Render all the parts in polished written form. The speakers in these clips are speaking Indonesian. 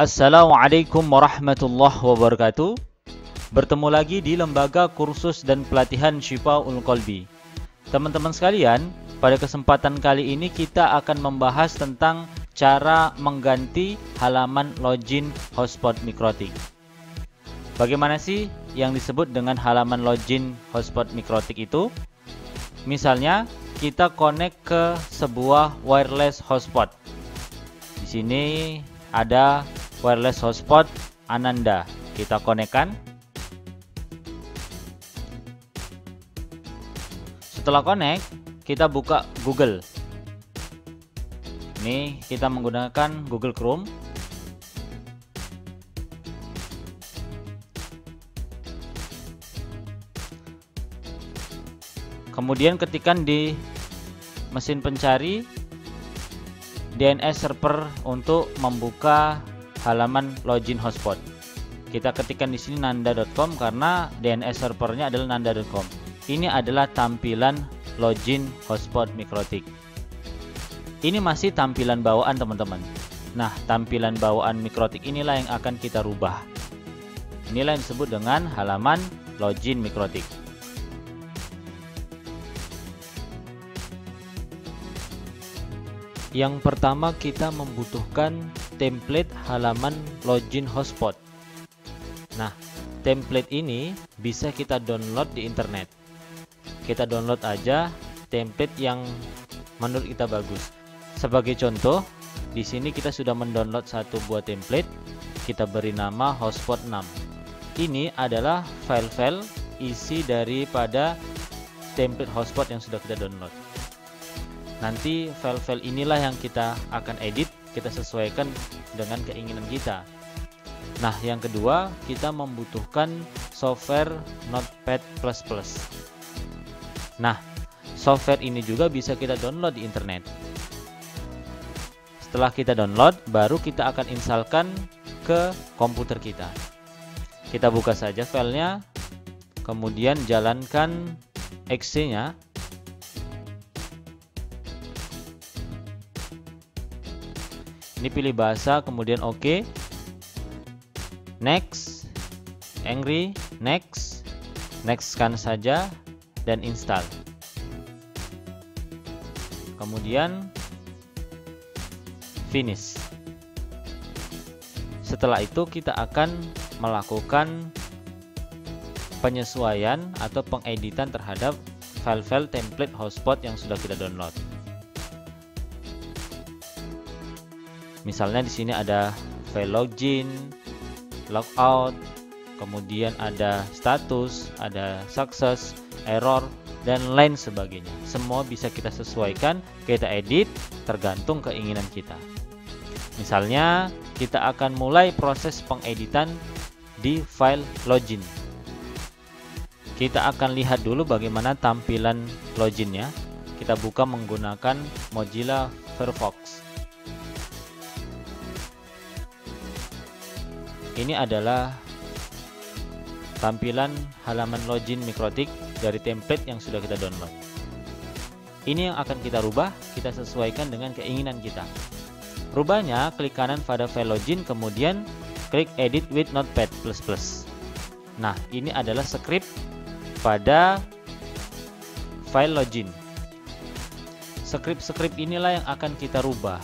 Assalamualaikum warahmatullahi wabarakatuh. Bertemu lagi di Lembaga Kursus dan Pelatihan Syifaul Qalbi. Teman-teman sekalian, pada kesempatan kali ini kita akan membahas tentang cara mengganti halaman login hotspot Mikrotik. Bagaimana sih yang disebut dengan halaman login hotspot Mikrotik itu? Misalnya, kita connect ke sebuah wireless hotspot. Di sini ada wireless hotspot Ananda. Kita konekkan. Setelah connect, kita buka Google. Ini kita menggunakan Google Chrome. Kemudian ketikkan di mesin pencari DNS server untuk membuka halaman login hotspot. Kita ketikkan di sini nanda.com karena DNS servernya adalah nanda.com. Ini adalah tampilan login hotspot Mikrotik. Ini masih tampilan bawaan, teman-teman. Nah, tampilan bawaan Mikrotik inilah yang akan kita rubah. Inilah yang disebut dengan halaman login Mikrotik. Yang pertama, kita membutuhkan template halaman login hotspot. Nah, template ini bisa kita download di internet. Kita download aja template yang menurut kita bagus. Sebagai contoh, di sini kita sudah mendownload satu buah template. Kita beri nama hotspot 6. Ini adalah file-file isi daripada template hotspot yang sudah kita download. Nanti file-file inilah yang kita akan edit, kita sesuaikan dengan keinginan kita. Nah, yang kedua, kita membutuhkan software Notepad++. Nah, software ini juga bisa kita download di internet. Setelah kita download, baru kita akan instalkan ke komputer kita. Kita buka saja filenya, kemudian jalankan exe-nya. Ini pilih bahasa, kemudian OK, next, angry, next kan saja, dan install. Kemudian finish. Setelah itu kita akan melakukan penyesuaian atau pengeditan terhadap file-file template hotspot yang sudah kita download. Misalnya di sini ada file login, logout, kemudian ada status, ada success, error, dan lain sebagainya. Semua bisa kita sesuaikan, kita edit tergantung keinginan kita. Misalnya kita akan mulai proses pengeditan di file login. Kita akan lihat dulu bagaimana tampilan loginnya. Kita buka menggunakan Mozilla Firefox. Ini adalah tampilan halaman login Mikrotik dari template yang sudah kita download. Ini yang akan kita rubah, kita sesuaikan dengan keinginan kita. Rubahnya, klik kanan pada file login, kemudian klik edit with Notepad++. Nah, ini adalah script pada file login. Script inilah yang akan kita rubah.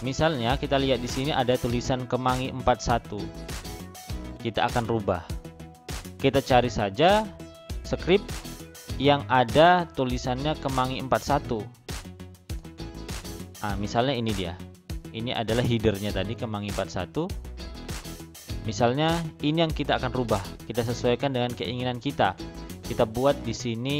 Misalnya kita lihat di sini ada tulisan Kemangi 41. Kita akan rubah. Kita cari saja script yang ada tulisannya Kemangi 41. Nah, misalnya ini dia. Ini adalah headernya tadi Kemangi 41. Misalnya ini yang kita akan rubah. Kita sesuaikan dengan keinginan kita. Kita buat di sini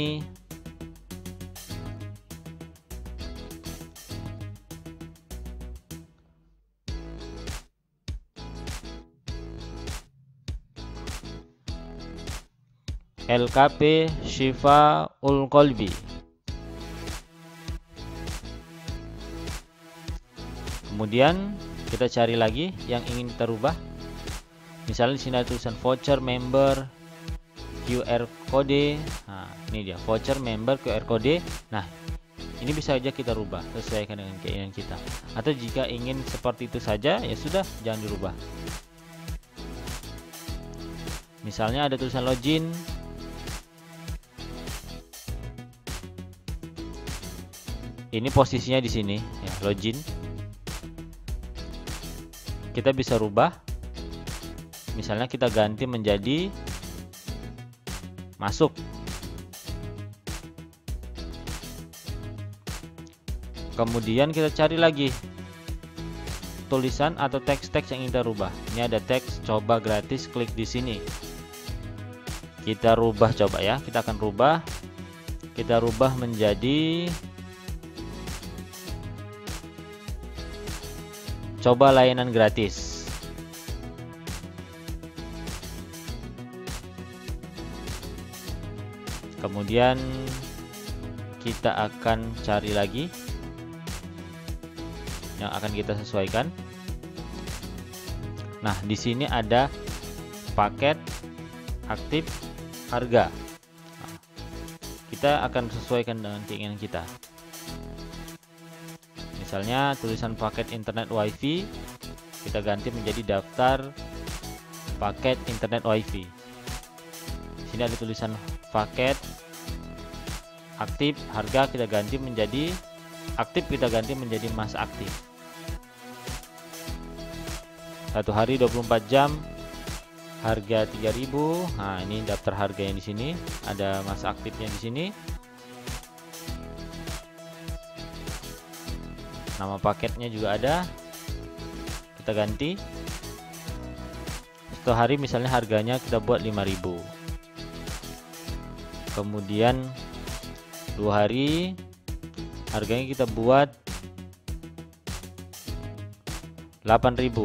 LKP Syifaul Qalbi. Kemudian kita cari lagi yang ingin kita rubah. Misalnya di sini ada tulisan voucher member QR code. Nah, ini dia voucher member QR code. Nah, Ini bisa saja kita rubah, sesuaikan dengan keinginan kita. Atau jika ingin seperti itu saja, ya sudah, jangan dirubah. Misalnya ada tulisan login. Ini posisinya di sini, ya, login. Kita bisa rubah. Misalnya kita ganti menjadi masuk. Kemudian kita cari lagi tulisan atau teks-teks yang kita rubah. Ini ada teks coba gratis, klik di sini. Kita rubah, coba ya. Kita akan rubah. Kita rubah menjadi coba layanan gratis. Kemudian kita akan cari lagi yang akan kita sesuaikan. Nah, di sini ada paket, aktif, harga. Nah, kita akan sesuaikan dengan keinginan kita. Misalnya tulisan paket internet wifi, kita ganti menjadi daftar paket internet wifi. Di sini ada tulisan paket, aktif, harga, kita ganti menjadi aktif, kita ganti menjadi masa aktif. 1 hari 24 jam, harga 3.000. Nah, ini daftar harganya di sini, ada masa aktifnya di sini. Nama paketnya juga ada. Kita ganti. 1 hari misalnya harganya kita buat 5.000. Kemudian 2 hari harganya kita buat 8.000.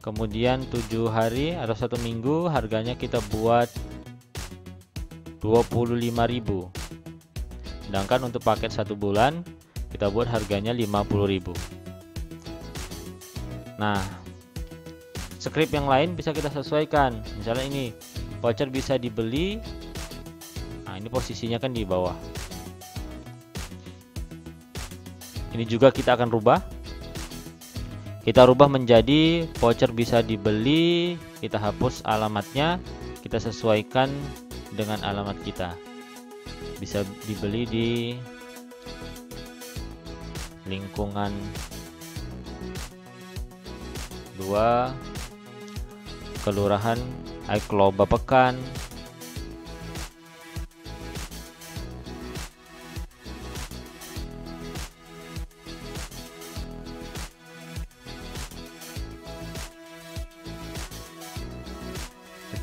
Kemudian 7 hari atau 1 minggu harganya kita buat 25.000. Sedangkan untuk paket 1 bulan kita buat harganya 50.000. Nah, script yang lain bisa kita sesuaikan. Misalnya ini voucher bisa dibeli. Nah, ini posisinya kan di bawah. Ini juga kita akan rubah. Kita rubah menjadi voucher bisa dibeli. Kita hapus alamatnya, kita sesuaikan dengan alamat kita. Bisa dibeli di lingkungan 2 Kelurahan Aikloba Pekan.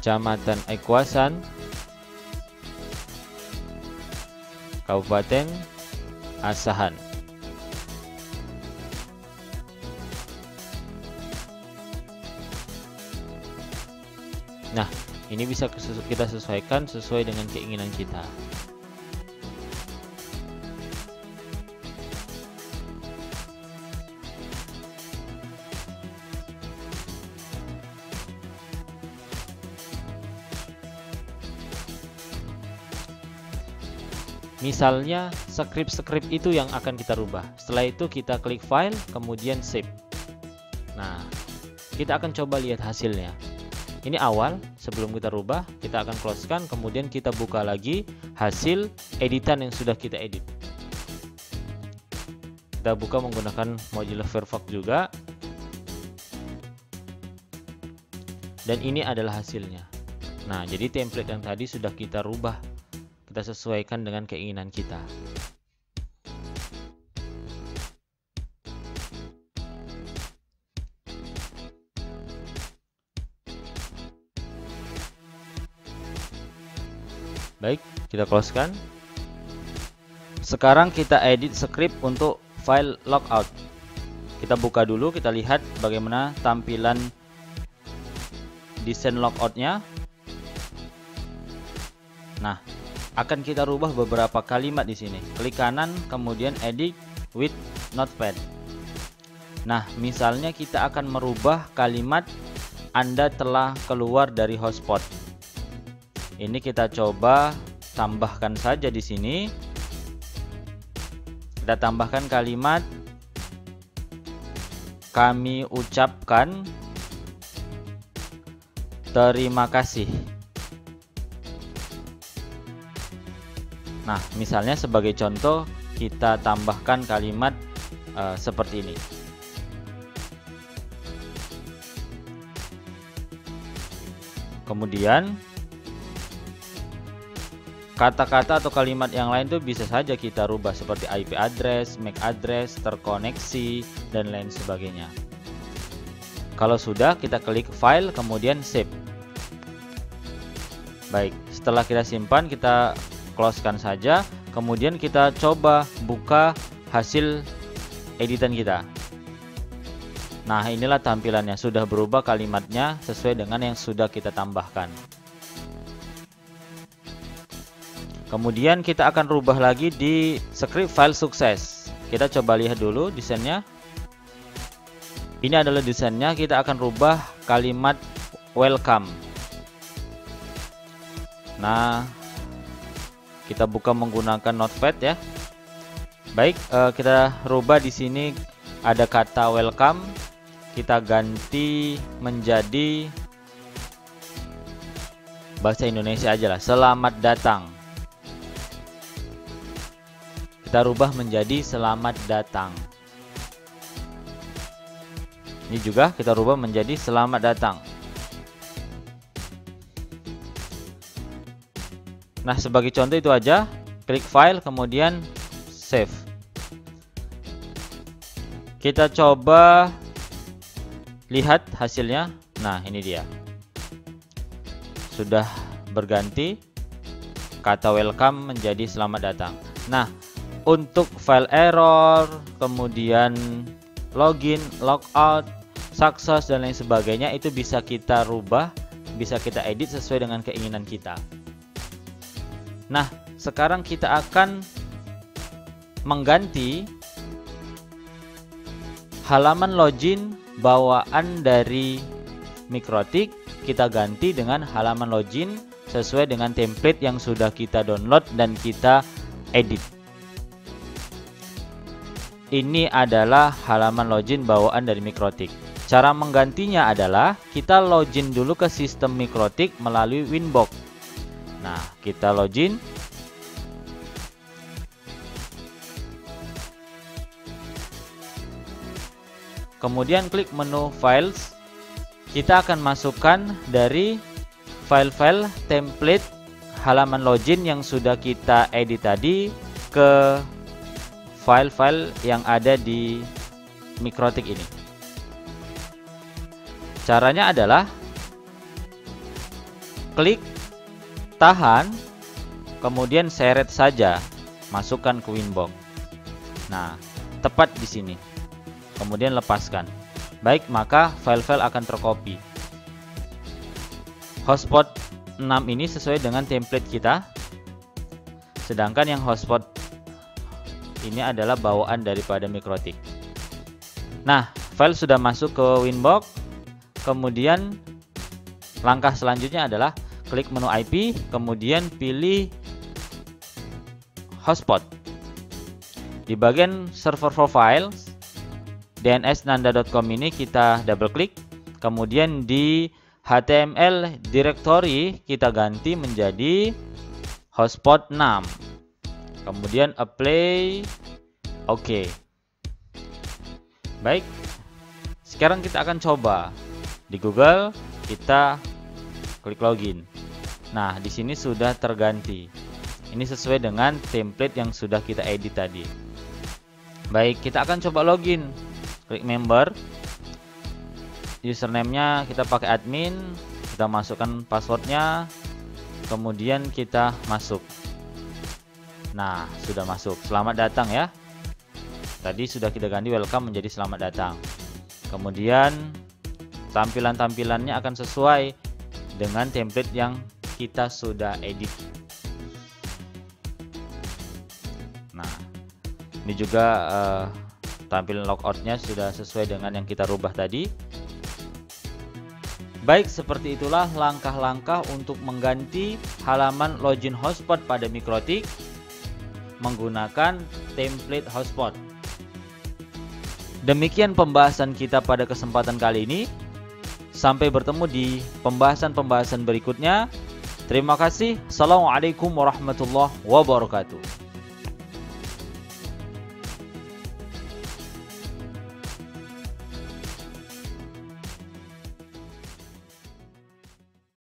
Kecamatan Aikuasan, Kabupaten Asahan. Nah, ini bisa kita sesuaikan sesuai dengan keinginan kita. Misalnya script itu yang akan kita rubah. Setelah itu kita klik file, kemudian save. Nah, kita akan coba lihat hasilnya. Ini awal, sebelum kita rubah, kita akan closekan, kemudian kita buka lagi hasil editan yang sudah kita edit. Kita buka menggunakan Mozilla Firefox juga. Dan ini adalah hasilnya. Nah, jadi template yang tadi sudah kita rubah, kita sesuaikan dengan keinginan kita. Baik, kita closekan. Sekarang kita edit script untuk file logout. Kita buka dulu, kita lihat bagaimana tampilan desain logoutnya. Nah, akan kita rubah beberapa kalimat di sini. Klik kanan, kemudian edit with notepad. Nah, misalnya kita akan merubah kalimat Anda telah keluar dari hotspot. Ini kita coba tambahkan saja di sini. Kita tambahkan kalimat kami ucapkan terima kasih. Nah, misalnya sebagai contoh kita tambahkan kalimat seperti ini. Kemudian kata-kata atau kalimat yang lain itu bisa saja kita rubah seperti IP address, MAC address, terkoneksi, dan lain sebagainya. Kalau sudah, kita klik file, kemudian save. Baik, setelah kita simpan, kita closekan saja. Kemudian kita coba buka hasil editan kita. Nah, inilah tampilannya, sudah berubah kalimatnya sesuai dengan yang sudah kita tambahkan. Kemudian kita akan rubah lagi di script file sukses. Kita coba lihat dulu desainnya. Ini adalah desainnya. Kita akan rubah kalimat welcome. Nah, kita buka menggunakan notepad ya. Baik, kita rubah di sini ada kata welcome. Kita ganti menjadi bahasa Indonesia aja lah. Selamat datang. Kita rubah menjadi selamat datang. Ini juga kita rubah menjadi selamat datang. Nah, sebagai contoh itu aja. Klik file, kemudian save. Kita coba lihat hasilnya. Nah, ini dia. Sudah berganti kata welcome menjadi selamat datang. Nah, untuk file error, kemudian login, logout, success, dan lain sebagainya itu bisa kita rubah, bisa kita edit sesuai dengan keinginan kita. Nah, sekarang kita akan mengganti halaman login bawaan dari Mikrotik. Kita ganti dengan halaman login sesuai dengan template yang sudah kita download dan kita edit. Ini adalah halaman login bawaan dari Mikrotik. Cara menggantinya adalah kita login dulu ke sistem Mikrotik melalui Winbox. Nah, kita login. Kemudian klik menu Files. Kita akan masukkan dari file-file template halaman login yang sudah kita edit tadi ke file-file yang ada di Mikrotik ini. Caranya adalah klik, tahan, kemudian seret saja, masukkan ke Winbox. Nah, tepat di sini. Kemudian lepaskan. Baik, maka file-file akan tercopy. Hotspot 6 ini sesuai dengan template kita. Sedangkan yang hotspot ini adalah bawaan daripada Mikrotik. Nah, file sudah masuk ke Winbox. Kemudian langkah selanjutnya adalah klik menu IP, kemudian pilih hotspot. Di bagian server profiles, dnsnanda.com ini kita double klik. Kemudian di HTML directory kita ganti menjadi hotspot 6. Kemudian apply, oke. Baik, sekarang kita akan coba di Google. Kita klik login. Nah, di sini sudah terganti. Ini sesuai dengan template yang sudah kita edit tadi. Baik, kita akan coba login. Klik member. Username-nya kita pakai admin. Kita masukkan passwordnya. Kemudian kita masuk. Nah, sudah masuk. Selamat datang ya. Tadi sudah kita ganti welcome menjadi selamat datang. Kemudian tampilan-tampilannya akan sesuai dengan template yang kita sudah edit. Nah, ini juga tampilan logoutnya sudah sesuai dengan yang kita rubah tadi. Baik, seperti itulah langkah-langkah untuk mengganti halaman login hotspot pada Mikrotik. menggunakan template hotspot. Demikian pembahasan kita pada kesempatan kali ini. Sampai bertemu di pembahasan-pembahasan berikutnya. Terima kasih. Assalamualaikum warahmatullahi wabarakatuh.